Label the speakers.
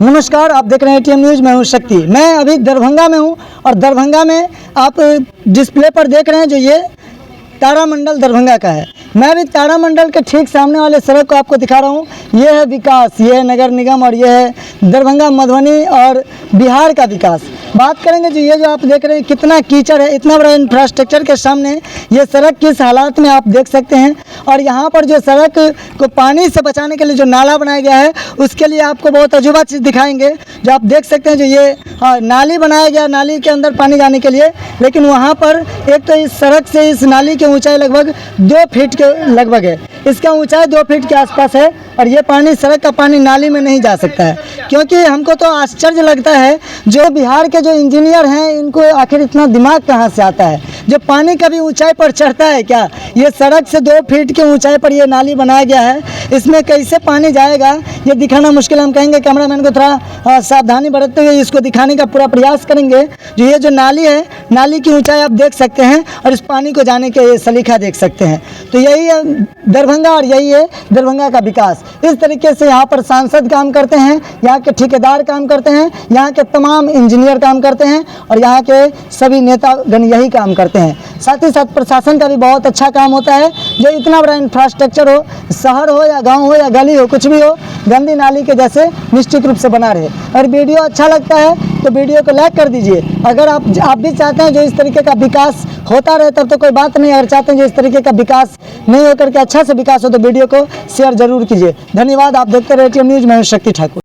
Speaker 1: नमस्कार, आप देख रहे हैं एटीएम न्यूज़। मैं हूं शक्ति। मैं अभी दरभंगा में हूं और दरभंगा में आप डिस्प्ले पर देख रहे हैं जो ये तारामंडल दरभंगा का है। मैं अभी तारामंडल के ठीक सामने वाले सड़क को आपको दिखा रहा हूं। ये है विकास, ये है नगर निगम और ये है दरभंगा मधुबनी और बिहार का विकास। बात करेंगे जो ये जो आप देख रहे हैं कितना कीचड़ है, इतना बड़ा इंफ्रास्ट्रक्चर के सामने ये सड़क किस हालात में आप देख सकते हैं। और यहाँ पर जो सड़क को पानी से बचाने के लिए जो नाला बनाया गया है उसके लिए आपको बहुत अजूबा चीज़ दिखाएंगे। जो आप देख सकते हैं जो ये नाली बनाया गया, नाली के अंदर पानी जाने के लिए, लेकिन वहाँ पर एक तो इस सड़क से इस नाली की ऊंचाई लगभग 2 फीट के लगभग है। इसका ऊंचाई 2 फीट के आसपास है और ये पानी, सड़क का पानी नाली में नहीं जा सकता है। क्योंकि हमको तो आश्चर्य लगता है जो बिहार के जो इंजीनियर हैं इनको आखिर इतना दिमाग कहाँ से आता है। जो पानी कभी ऊंचाई पर चढ़ता है क्या? ये सड़क से 2 फीट की ऊंचाई पर ये नाली बनाया गया है, इसमें कैसे पानी जाएगा ये दिखाना मुश्किल। हम कहेंगे कैमरामैन को थोड़ा सावधानी बरतते हुए इसको दिखाने का पूरा प्रयास करेंगे। जो ये जो नाली है, नाली की ऊंचाई आप देख सकते हैं और इस पानी को जाने के सलीका देख सकते हैं। तो यही है दरभंगा और यही है दरभंगा का विकास। इस तरीके से यहाँ पर सांसद काम करते हैं, यहाँ के ठेकेदार काम करते हैं, यहाँ के तमाम इंजीनियर काम करते हैं और यहाँ के सभी नेतागण यही काम करते हैं। साथ ही साथ प्रशासन का भी बहुत अच्छा काम होता है। जो इतना बड़ा इंफ्रास्ट्रक्चर हो, शहर हो या गांव हो या गली हो, कुछ भी हो, गंदी नाली के जैसे निश्चित रूप से बना रहे। और वीडियो अच्छा लगता है तो वीडियो को लाइक कर दीजिए। अगर आप भी चाहते हैं जो इस तरीके का विकास होता रहे तब तो कोई बात नहीं। अगर चाहते हैं जो इस तरीके का विकास नहीं होकर के अच्छा से विकास हो तो वीडियो को शेयर जरूर कीजिए। धन्यवाद। आप देखते रहे एटीएम न्यूज़। मैं हूं शक्ति ठाकुर।